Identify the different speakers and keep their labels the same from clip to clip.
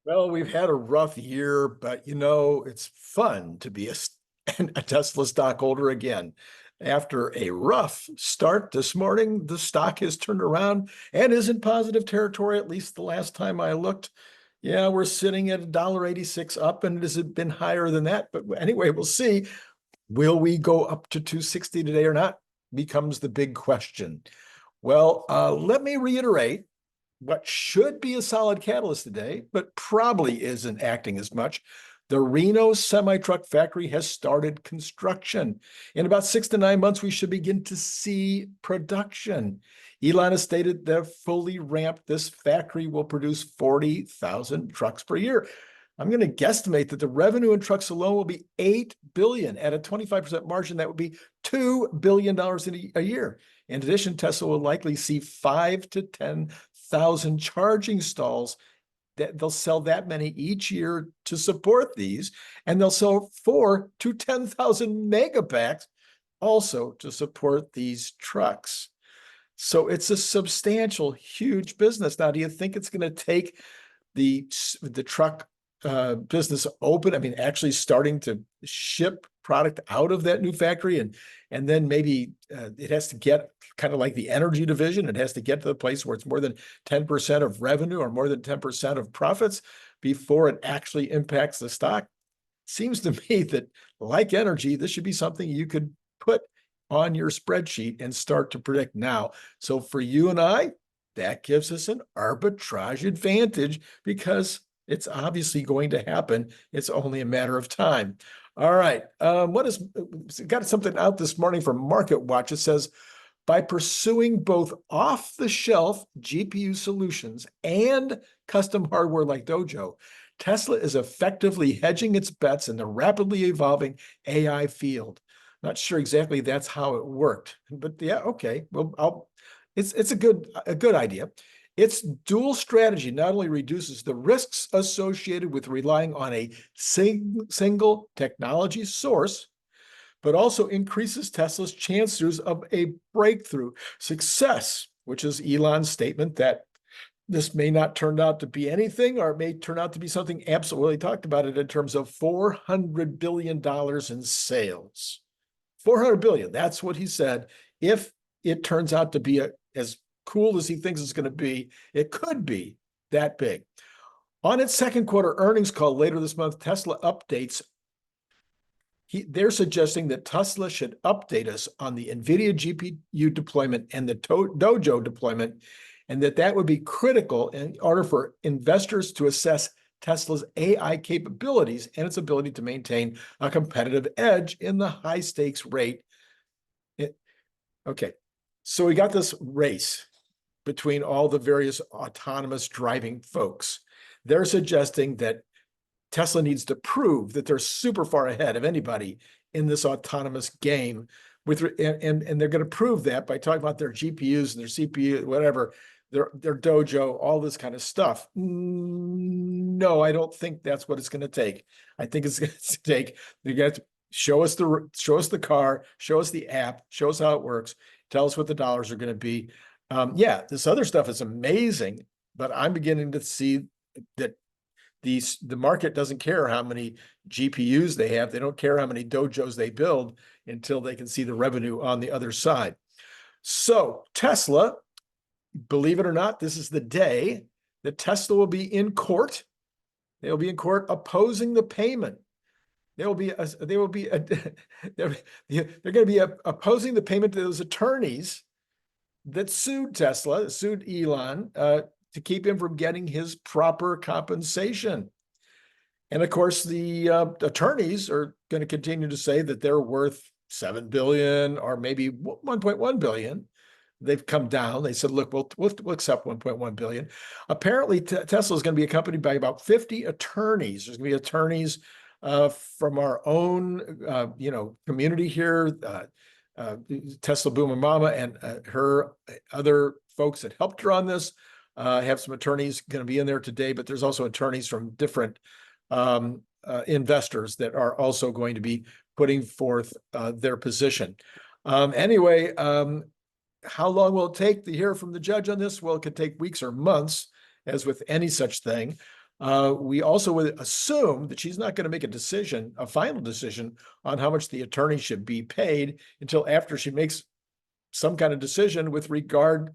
Speaker 1: Well, we've had a rough year, but it's fun to be a Tesla stockholder again. After a rough start this morning, the stock has turned around and is in positive territory, at least the last time I looked. Yeah, we're sitting at $1.86 up, and it has been higher than that. But anyway, we'll see. Will we go up to 260 today or not? Becomes the big question. Well, let me reiterate what should be a solid catalyst today, but probably isn't acting as much. The Reno semi-truck factory has started construction. In about 6 to 9 months, we should begin to see production. Elon has stated that fully ramped, this factory will produce 40,000 trucks per year. I'm going to guesstimate that the revenue in trucks alone will be $8 billion at a 25% margin. That would be $2 billion a year. In addition, Tesla will likely see 5 to 10,000 charging stalls. That they'll sell that many each year to support these, and they'll sell 4 to 10,000 megapacks also to support these trucks. So it's a substantial, huge business. Now, do you think it's going to take the truck business open? I mean, actually starting to ship product out of that new factory, and then maybe it has to get kind of like the energy division. It has to get to the place where it's more than 10% of revenue or more than 10% of profits before it actually impacts the stock. Seems to me that, like energy, this should be something you could put on your spreadsheet and start to predict now. So for you and I, that gives us an arbitrage advantage because it's obviously going to happen. It's only a matter of time. All right. Got something out this morning from Market Watch. It says, by pursuing both off-the-shelf GPU solutions and custom hardware like Dojo, Tesla is effectively hedging its bets in the rapidly evolving AI field. Not sure exactly that's how it worked, but yeah, okay. Well, it's a good idea. Its dual strategy not only reduces the risks associated with relying on a single technology source, but also increases Tesla's chances of a breakthrough success, which is Elon's statement that this may not turn out to be anything, or it may turn out to be something absolutely. Talked about it in terms of $400 billion in sales. 400 billion, that's what he said. If it turns out to be as cool as he thinks it's going to be, it could be that big. On its second quarter earnings call later this month, Tesla updates. They're suggesting that Tesla should update us on the NVIDIA GPU deployment and the Dojo deployment, and that would be critical in order for investors to assess Tesla's AI capabilities and its ability to maintain a competitive edge in the high stakes rate. Okay, so we got this race between all the various autonomous driving folks. They're suggesting that Tesla needs to prove that they're super far ahead of anybody in this autonomous game. And they're going to prove that by talking about their GPUs and their CPU, whatever, their Dojo, all this kind of stuff. No, I don't think that's what it's going to take. I think it's going to take, you got to show us the car, show us the app, show us how it works, tell us what the dollars are going to be. Yeah, this other stuff is amazing, but I'm beginning to see that the market doesn't care how many GPUs they have. They don't care how many Dojos they build until they can see the revenue on the other side. So Tesla, believe it or not, this is the day that Tesla will be in court. They'll be in court opposing the payment. They're going to be opposing the payment to those attorneys that sued Tesla, sued Elon, to keep him from getting his proper compensation. And of course, the attorneys are going to continue to say that they're worth $7 billion or maybe $1.1 billion. They've come down. They said, look, we'll accept $1.1 billion. Apparently, Tesla is going to be accompanied by about 50 attorneys. There's going to be attorneys from our own, community here, Tesla Boomer Mama and her other folks that helped her on this. Have some attorneys going to be in there today, but there's also attorneys from different investors that are also going to be putting forth their position. Anyway, how long will it take to hear from the judge on this? Well, it could take weeks or months, as with any such thing. We also would assume that she's not going to make a decision, a final decision on how much the attorney should be paid until after she makes some kind of decision with regard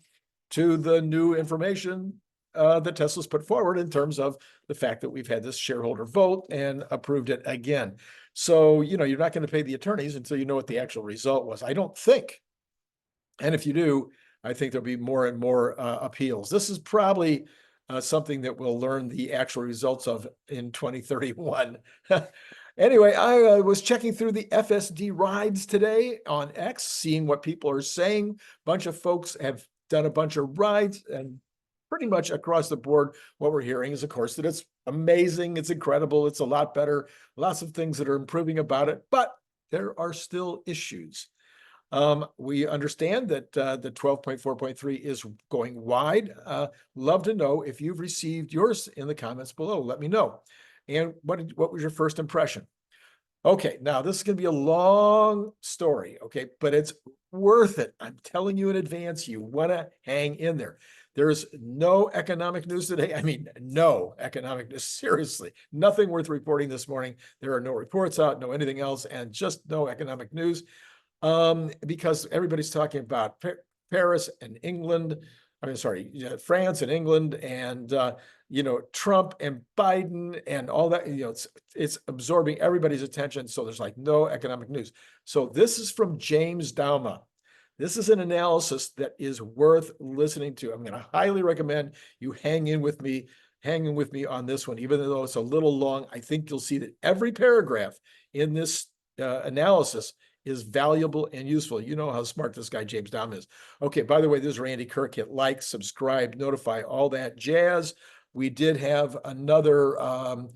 Speaker 1: to the new information that Tesla's put forward in terms of the fact that we've had this shareholder vote and approved it again. So, you're not going to pay the attorneys until you know what the actual result was, I don't think. And if you do, I think there'll be more and more appeals. This is probably something that we'll learn the actual results of in 2031. Anyway, I was checking through the FSD rides today on X, seeing what people are saying. A bunch of folks have done a bunch of rides, and pretty much across the board, what we're hearing is, of course, that it's amazing, it's incredible, it's a lot better, lots of things that are improving about it, but there are still issues. We understand that the 12.4.3 is going wide. Love to know if you've received yours in the comments below. Let me know. And what was your first impression? Okay, now this is going to be a long story, okay, but it's worth it. I'm telling you in advance, you want to hang in there. There's no economic news today. I mean, no economic news, seriously. Nothing worth reporting this morning. There are no reports out, no anything else, and just no economic news. Because everybody's talking about Paris and England, France and England, and Trump and Biden and all that. It's absorbing everybody's attention. So there's like no economic news. So this is from James Douma. This is an analysis that is worth listening to. I'm going to highly recommend you hang in with me on this one, even though it's a little long. I think you'll see that every paragraph in this analysis is valuable and useful. You know how smart this guy James Douma is. Okay, by the way, this is Randy Kirk. Hit like, subscribe, notify, all that jazz. We did have another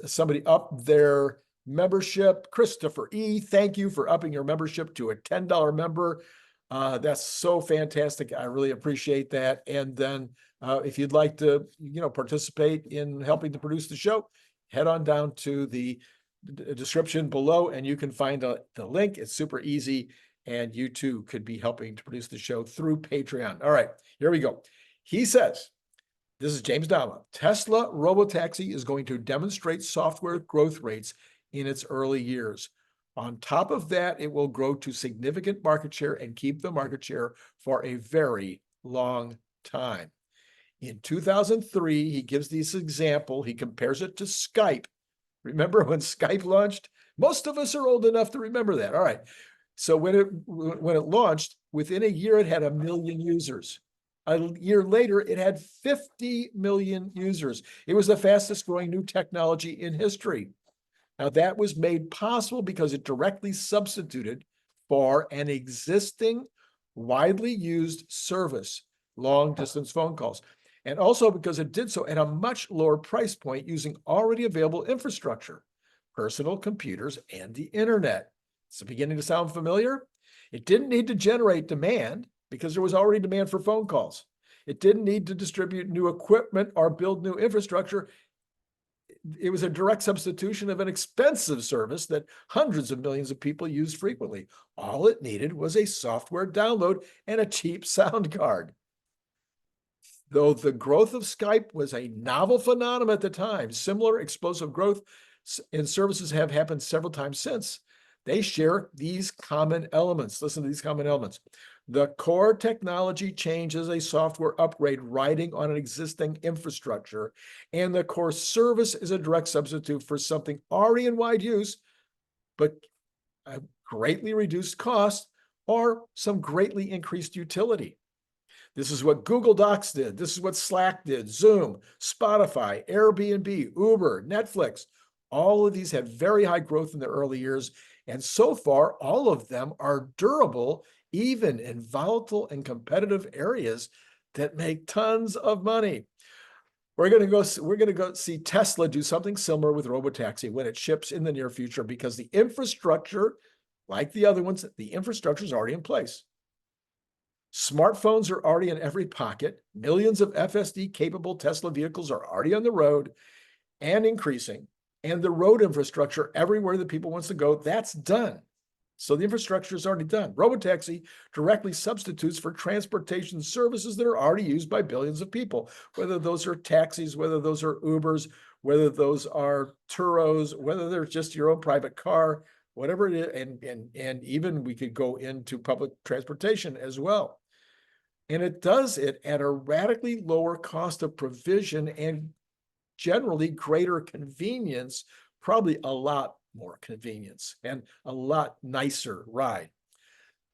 Speaker 1: somebody up their membership. Christopher E., thank you for upping your membership to a $10 member. That's so fantastic. I really appreciate that. And then if you'd like to, participate in helping to produce the show, head on down to the description below and you can find the link. It's super easy, and you too could be helping to produce the show through Patreon. All right, here we go. He says, this is James Douma, Tesla Robotaxi is going to demonstrate software growth rates in its early years. On top of that, it will grow to significant market share and keep the market share for a very long time. In 2003, he gives this example. He compares it to Skype. Remember when Skype launched? Most of us are old enough to remember that. All right. So when it launched, within a year, it had 1 million users. A year later, it had 50 million users. It was the fastest growing new technology in history. Now, that was made possible because it directly substituted for an existing, widely used service, long-distance phone calls. And also because it did so at a much lower price point using already available infrastructure, personal computers, and the internet. It's beginning to sound familiar. It didn't need to generate demand because there was already demand for phone calls. It didn't need to distribute new equipment or build new infrastructure. It was a direct substitution of an expensive service that hundreds of millions of people use frequently. All it needed was a software download and a cheap sound card. Though the growth of Skype was a novel phenomenon at the time, similar explosive growth in services have happened several times since. They share these common elements. Listen to these common elements. The core technology change is a software upgrade riding on an existing infrastructure, and the core service is a direct substitute for something already in wide use, but a greatly reduced cost or some greatly increased utility. This is what Google Docs did. This is what Slack did, Zoom, Spotify, Airbnb, Uber, Netflix. All of these had very high growth in the early years. And so far, all of them are durable, even in volatile and competitive areas that make tons of money. We're going to go see Tesla do something similar with Robotaxi when it ships in the near future, because the infrastructure, like the other ones, the infrastructure is already in place. Smartphones are already in every pocket. Millions of FSD-capable Tesla vehicles are already on the road and increasing. And the road infrastructure everywhere that people wants to go, that's done. So the infrastructure is already done. Robotaxi directly substitutes for transportation services that are already used by billions of people, whether those are taxis, whether those are Ubers, whether those are Turos, whether they're just your own private car, whatever it is, and even we could go into public transportation as well. And it does it at a radically lower cost of provision and generally greater convenience, probably a lot more convenience and a lot nicer ride.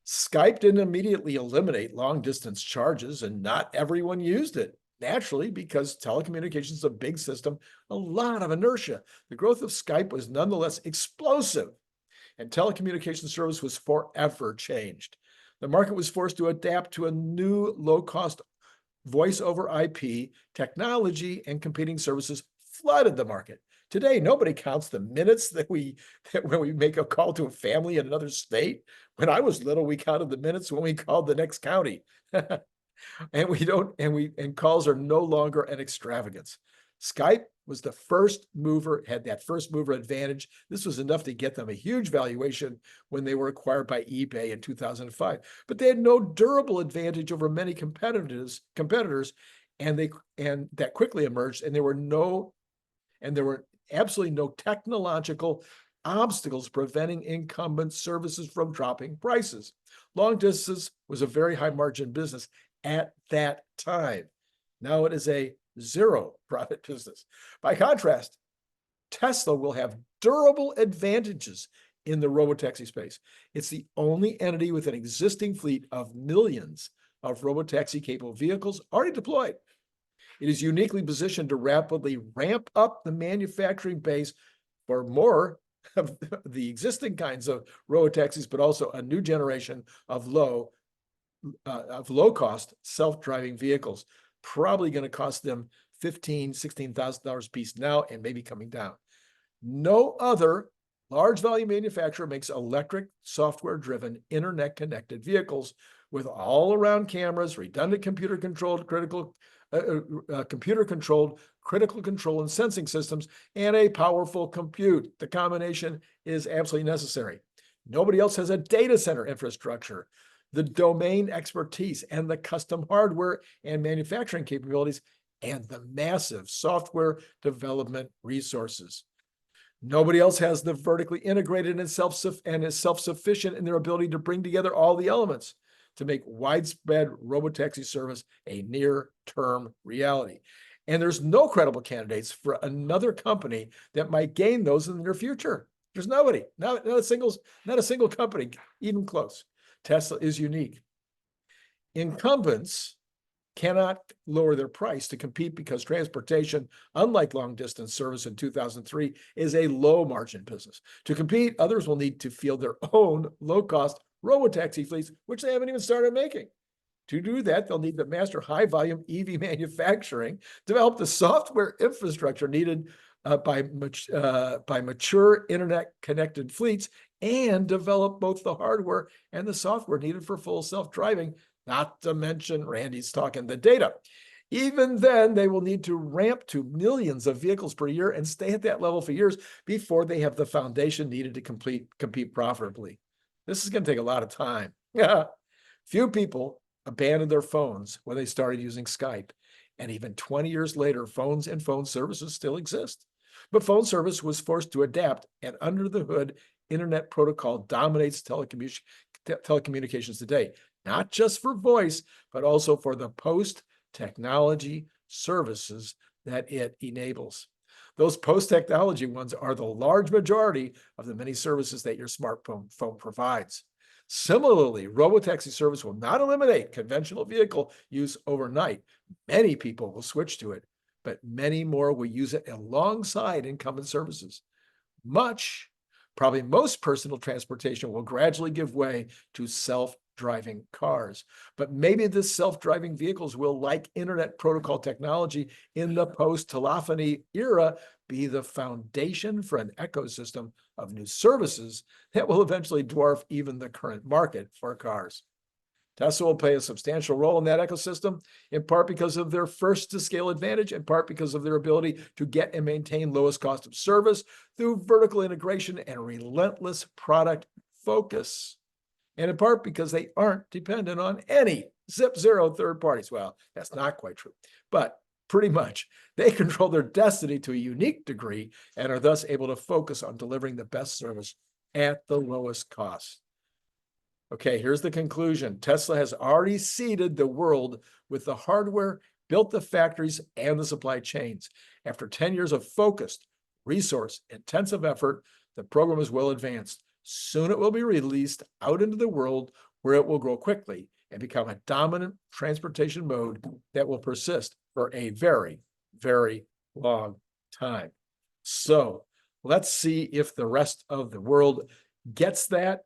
Speaker 1: Skype didn't immediately eliminate long distance charges, and not everyone used it. Naturally, because telecommunications is a big system, a lot of inertia. The growth of Skype was nonetheless explosive, and telecommunications service was forever changed. The market was forced to adapt to a new low-cost voice over IP technology, and competing services flooded the market. Today, nobody counts the minutes that when we make a call to a family in another state. When I was little, we counted the minutes when we called the next county. And we don't, and calls are no longer an extravagance. Skype was the first mover, had that first mover advantage. This was enough to get them a huge valuation when they were acquired by eBay in 2005. But they had no durable advantage over many competitors, and that quickly emerged, and there were absolutely no technological obstacles preventing incumbent services from dropping prices. Long distance was a very high margin business at that time. Now it is a zero profit business. By contrast, Tesla will have durable advantages in the robotaxi space. It's the only entity with an existing fleet of millions of robotaxi-capable vehicles already deployed. It is uniquely positioned to rapidly ramp up the manufacturing base for more of the existing kinds of robotaxis, but also a new generation of low-cost self-driving vehicles, probably going to cost them $15,000, $16,000 a piece now, and maybe coming down. No other large volume manufacturer makes electric, software-driven, internet-connected vehicles with all-around cameras, redundant computer-controlled critical control and sensing systems, and a powerful compute. The combination is absolutely necessary. Nobody else has a data center infrastructure, the domain expertise, and the custom hardware and manufacturing capabilities, and the massive software development resources. Nobody else has the vertically integrated and is self-sufficient in their ability to bring together all the elements to make widespread robotaxi service a near-term reality. And there's no credible candidates for another company that might gain those in the near future. There's nobody, not a single company, even close. Tesla is unique. Incumbents cannot lower their price to compete because transportation, unlike long-distance service in 2003, is a low-margin business. To compete, others will need to field their own low-cost robotaxi fleets, which they haven't even started making. To do that, they'll need to master high-volume EV manufacturing, develop the software infrastructure needed by mature internet-connected fleets, and develop both the hardware and the software needed for full self-driving, not to mention, Randy's talking, the data. Even then, they will need to ramp to millions of vehicles per year and stay at that level for years before they have the foundation needed to compete profitably. This is going to take a lot of time. Few people abandoned their phones when they started using Skype. And even 20 years later, phones and phone services still exist. But phone service was forced to adapt, and under the hood, internet protocol dominates telecommunications today, not just for voice, but also for the post-technology services that it enables. Those post-technology ones are the large majority of the many services that your smartphone provides. Similarly, robotaxi service will not eliminate conventional vehicle use overnight. Many people will switch to it, but many more will use it alongside incumbent services. Probably most personal transportation will gradually give way to self-driving cars. But maybe the self-driving vehicles will, like internet protocol technology in the post-telephony era, be the foundation for an ecosystem of new services that will eventually dwarf even the current market for cars. Tesla will play a substantial role in that ecosystem, in part because of their first-to-scale advantage, in part because of their ability to get and maintain lowest cost of service through vertical integration and relentless product focus, and in part because they aren't dependent on any zero third parties. Well, that's not quite true, but pretty much they control their destiny to a unique degree and are thus able to focus on delivering the best service at the lowest cost. Okay, here's the conclusion. Tesla has already seeded the world with the hardware, built the factories and the supply chains. After 10 years of focused, resource-intensive effort, the program is well advanced. Soon it will be released out into the world where it will grow quickly and become a dominant transportation mode that will persist for a very, very long time. So let's see if the rest of the world gets that.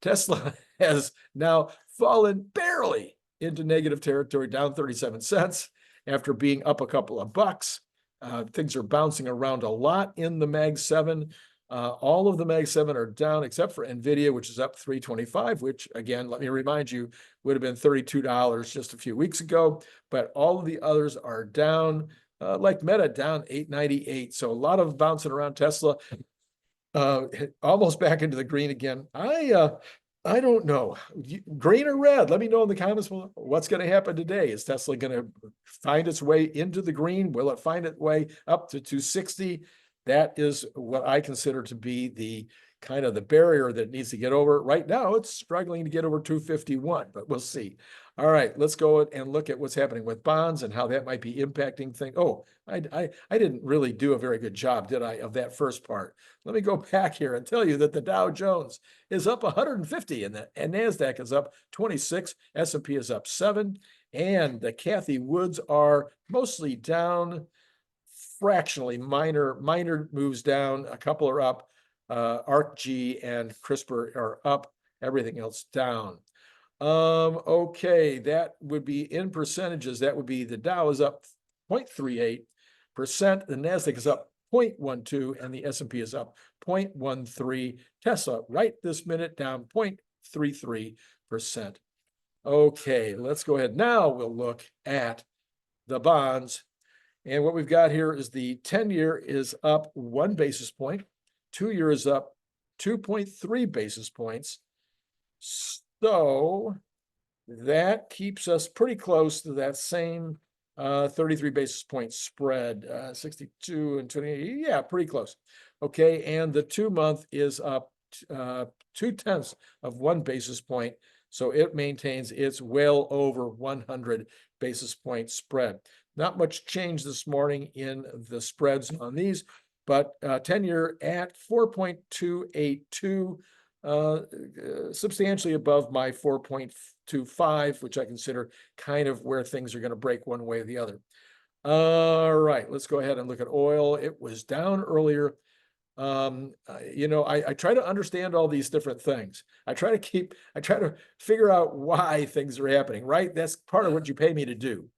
Speaker 1: Tesla has now fallen barely into negative territory, down 37 cents after being up a couple of bucks. Things are bouncing around a lot in the Mag 7. All of the Mag 7 are down except for NVIDIA, which is up 325, which again, let me remind you, would have been $32 just a few weeks ago. But all of the others are down, like Meta down 898. So a lot of bouncing around. Tesla almost back into the green again. I don't know, green or red. Let me know in the comments what's going to happen today. Is Tesla going to find its way into the green? Will it find its way up to 260? That is what I consider to be the kind of the barrier that needs to get over. Right now, it's struggling to get over 251, but we'll see. All right, let's go and look at what's happening with bonds and how that might be impacting things. Oh, I didn't really do a very good job, did I, of that first part? Let me go back here and tell you that the Dow Jones is up 150 and NASDAQ is up 26, S&P is up 7, and the Cathie Woods are mostly down, fractionally minor moves down. A couple are up. 𝐷𝐞𝐸 and CRISPR are up. Everything else down. Okay, that would be in percentages. That would be the Dow is up 0.38%, the NASDAQ is up 0.12, and the S&P is up 0.13. Tesla right this minute down 0.33%. Okay, let's go ahead. Now we'll look at the bonds. And what we've got here is the 10-year is up 1 basis point, 2-year is up 2.3 basis points. So that keeps us pretty close to that same 33 basis point spread, 62 and 28. Yeah, pretty close. Okay, and the 2-month is up 0.2 basis point. So it maintains its well over 100 basis point spread. Not much change this morning in the spreads on these, but 10-year at 4.282, substantially above my 4.25, which I consider kind of where things are going to break one way or the other. All right, let's go ahead and look at oil. It was down earlier. I try to understand all these different things. I try to figure out why things are happening, right? That's part of what you pay me to do.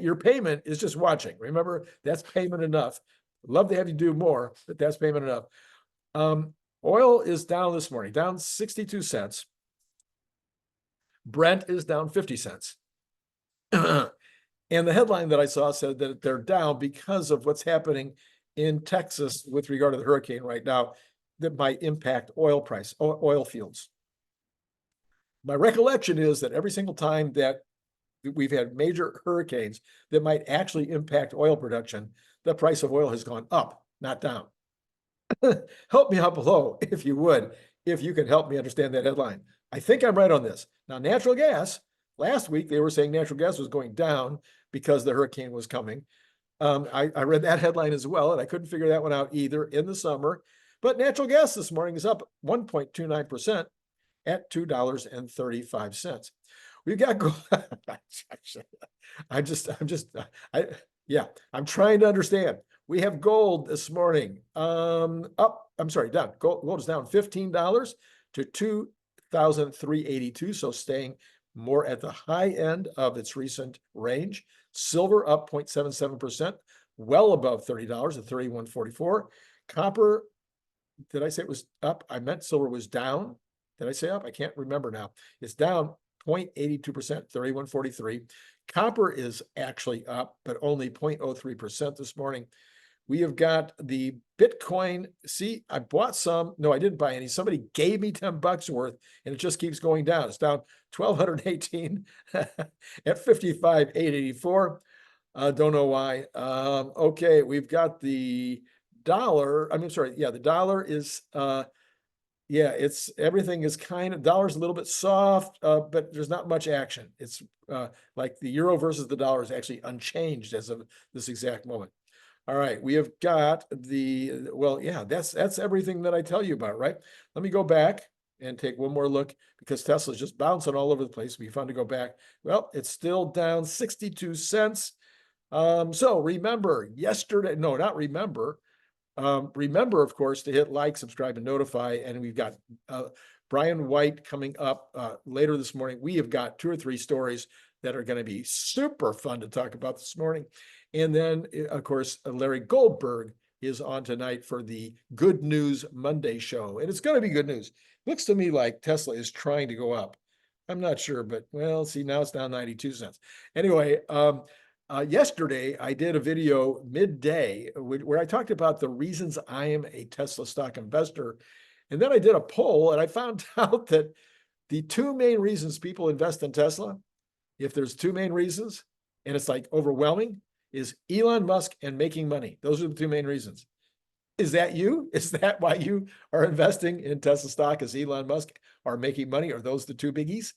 Speaker 1: Your payment is just watching. Remember, that's payment enough. Love to have you do more, but that's payment enough. Oil is down this morning, down 62 cents. Brent is down 50 cents. And the headline that I saw said that they're down because of what's happening in Texas with regard to the hurricane right now that might impact oil fields. My recollection is that every single time that we've had major hurricanes that might actually impact oil production, the price of oil has gone up, not down. Help me out below, if you would, if you can help me understand that headline. I think I'm right on this. Now, natural gas, last week they were saying natural gas was going down because the hurricane was coming. I read that headline as well, and I couldn't figure that one out either in the summer. But natural gas this morning is up 1.29% at $2.35. We've got gold. I'm trying to understand. We have gold this morning. Down. Gold is down $15 to $2,382. So staying more at the high end of its recent range. Silver up 0.77%, well above $30 at $31.44. Copper, did I say it was up? I meant silver was down. Did I say up? I can't remember now. It's down 0.82%, $31.43. Copper is actually up, but only 0.03% this morning. We have got the Bitcoin. See, I bought some. No, I didn't buy any. Somebody gave me $10 worth, and it just keeps going down. It's down 1,218 at 55,884. Don't know why. Okay, we've got the dollar. I mean, sorry, yeah, the dollar is yeah, everything is kind of, dollar's a little bit soft, but there's not much action. It's like the euro versus the dollar is actually unchanged as of this exact moment. All right, we have got well, yeah, that's everything that I tell you about, right? Let me go back and take one more look because Tesla's just bouncing all over the place. It'll be fun to go back. Well, it's still down 62 cents. So remember yesterday, no, not remember. Remember, of course, to hit like, subscribe, and notify. And we've got Brian White coming up later this morning. We have got 2 or 3 stories that are going to be super fun to talk about this morning. And then, of course, Larry Goldberg is on tonight for the Good News Monday show. And it's going to be good news. Looks to me like Tesla is trying to go up. I'm not sure, but well, see, now it's down 92 cents. Anyway, yesterday, I did a video midday where I talked about the reasons I am a Tesla stock investor. And then I did a poll and I found out that the 2 main reasons people invest in Tesla, if there's 2 main reasons, and it's like overwhelming, is Elon Musk and making money. Those are the 2 main reasons. Is that you? Is that why you are investing in Tesla stock? Is Elon Musk are making money? Are those the 2 biggies?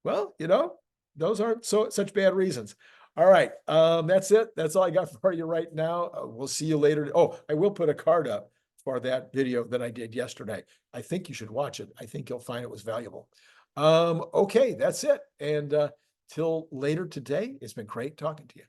Speaker 1: Well, you know, those aren't such bad reasons. All right, that's it. That's all I got for you right now. We'll see you later. Oh, I will put a card up for that video that I did yesterday. I think you should watch it. I think you'll find it was valuable. Okay, that's it. And till later today, it's been great talking to you.